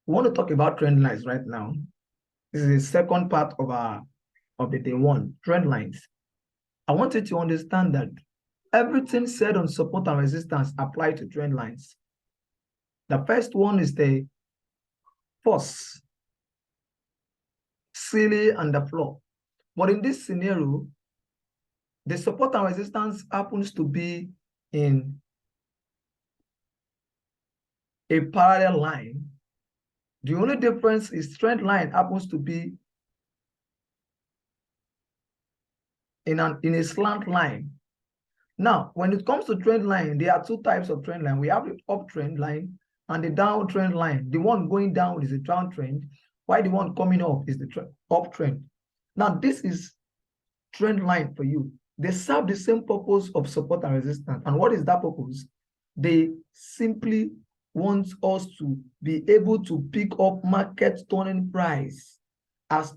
We want to talk about trend lines right now. This is the second part of the day one, trend lines. I want you to understand that everything said on support and resistance apply to trend lines. The first one is the force, ceiling, and the floor. But in this scenario, the support and resistance happens to be in a parallel line. The only difference is trend line happens to be in a slant line. Now, when it comes to trend line, there are two types of trend line. We have the uptrend line and the downtrend line. The one going down is the downtrend, while the one coming up is the uptrend. Now, this is trend line for you. They serve the same purpose of support and resistance. And what is that purpose? They simply want us to be able to pick up market turning price as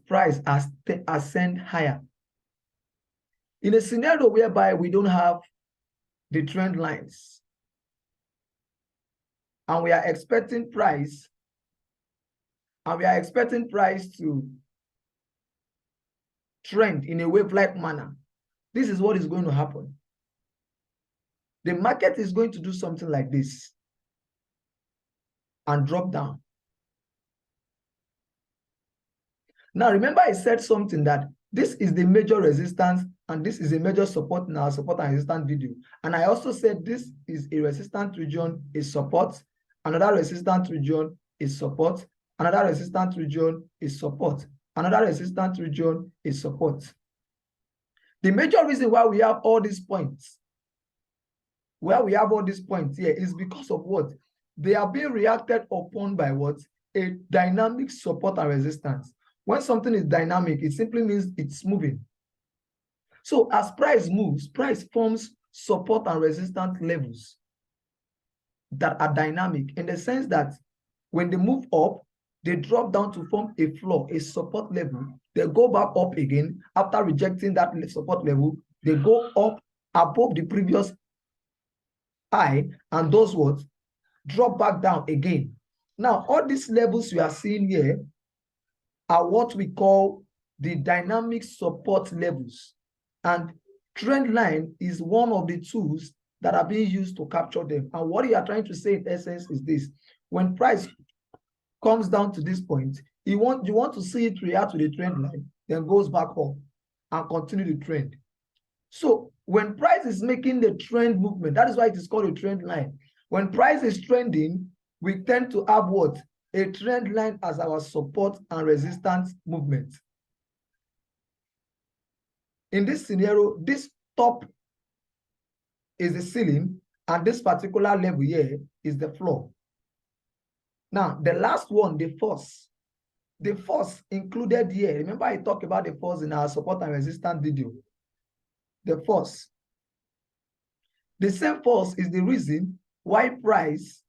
ascend higher. In a scenario whereby we don't have the trend lines and we are expecting price to trend in a wave-like manner, this is what is going to happen. The market is going to do something like this and drop down. Now, remember I said something that this is the major resistance and this is a major support in our support and resistance video. And I also said this is a resistance region, is support, another resistance region is support, another resistance region is support, another resistance region is support. The major reason why we have all these points, here is because of what? They are being reacted upon by what? A dynamic support and resistance. When something is dynamic, it simply means it's moving. So as price moves, price forms support and resistance levels that are dynamic in the sense that when they move up, they drop down to form a floor, a support level. They go back up again after rejecting that support level. They go up above the previous high, and those what? Drop back down again. Now, all these levels you are seeing here are what we call the dynamic support levels. And trend line is one of the tools that are being used to capture them. And what you are trying to say in essence is this: when price comes down to this point, you want to see it react to the trend line, then goes back up and continue the trend. So when price is making the trend movement, that is why it is called a trend line. When price is trending, we tend to have what? A trend line as our support and resistance movement. In this scenario, this top is the ceiling, and this particular level here is the floor. Now, the last one, the force. The force included here. Remember, I talked about the force in our support and resistance video. The force. The same force is the reason why price.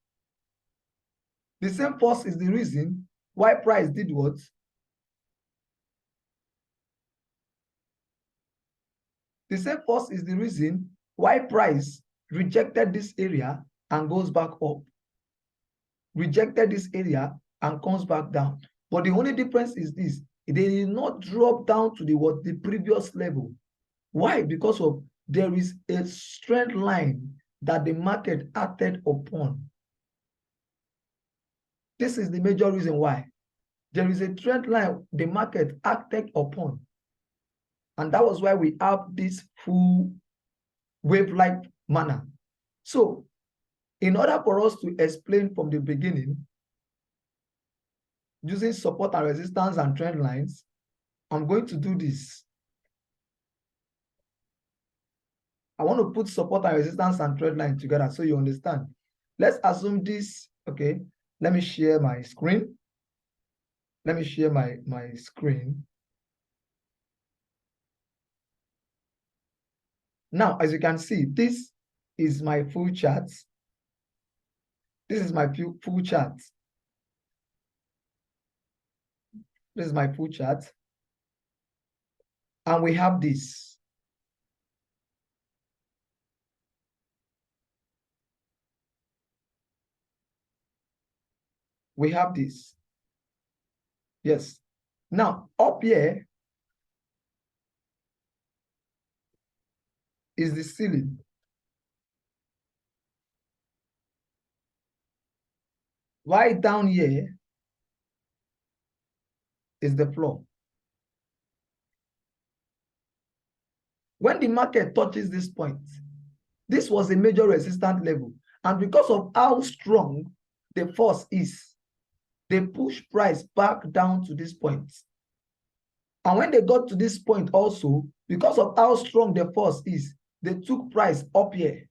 The same force is the reason why price did what? The same force is the reason why price rejected this area and goes back up. Rejected this area and comes back down. But the only difference is this: they did not drop down to the previous level. Why? Because of there is a straight line that the market acted upon. This is the major reason why. There is a trend line the market acted upon. And that was why we have this full wave-like manner. So, in order for us to explain from the beginning, using support and resistance and trend lines, I'm going to do this. I want to put support and resistance and trend line together so you understand. Let's assume this, okay? Let me share my screen. Let me share my screen. Now, as you can see, this is my full chart. This is my full chart. This is my full chart. And we have this. We have this. Yes. Now, up here is the ceiling. Right down here is the floor. When the market touches this point, this was a major resistance level. And because of how strong the force is, they push price back down to this point. And when they got to this point also, because of how strong the force is, they took price up here.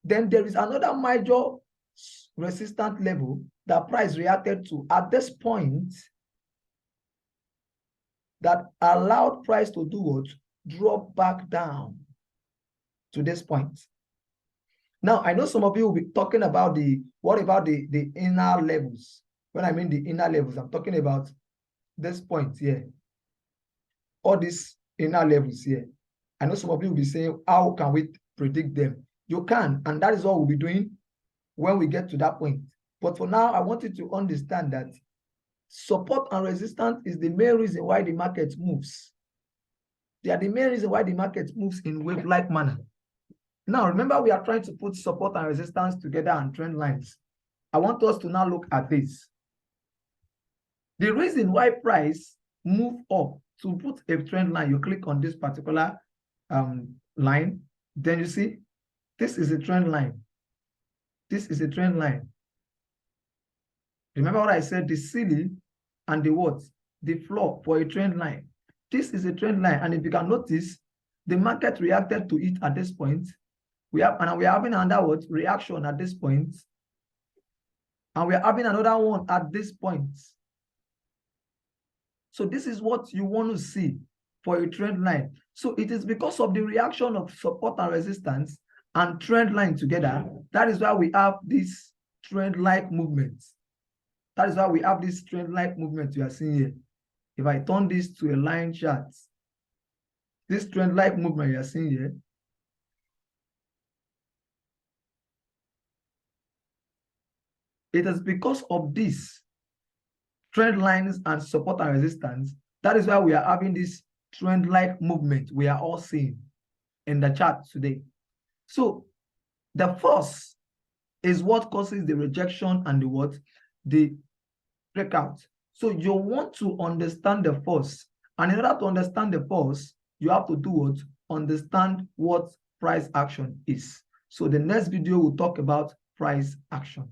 Then there is another major resistance level that price reacted to at this point that allowed price to do what? Drop back down to this point. Now, I know some of you will be talking about what about the inner levels? When I mean the inner levels, I'm talking about this point here. All these inner levels here. I know some of you will be saying, how can we predict them? You can, and that is what we'll be doing when we get to that point. But for now, I want you to understand that support and resistance is the main reason why the market moves. They are the main reason why the market moves in wave-like manner. Now, remember, we are trying to put support and resistance together and trend lines. I want us to now look at this. The reason why price move up, to put a trend line, you click on this particular line, then you see this is a trend line. This is a trend line. Remember what I said, the ceiling and the what? The floor for a trend line. This is a trend line, and if you can notice, the market reacted to it at this point. We are having another what? Reaction at this point. And we are having another one at this point. So this is what you want to see for a trend line. So it is because of the reaction of support and resistance and trend line together. That is why we have this trend-like movement. That is why we have this trend-like movement you are seeing here. If I turn this to a line chart, this trend-like movement you are seeing here, it is because of this trend lines and support and resistance. That is why we are having this trend-like movement we are all seeing in the chart today. So the force is what causes the rejection and the what? The breakout. So you want to understand the force. And in order to understand the force, you have to do what? Understand what price action is. So the next video will talk about price action.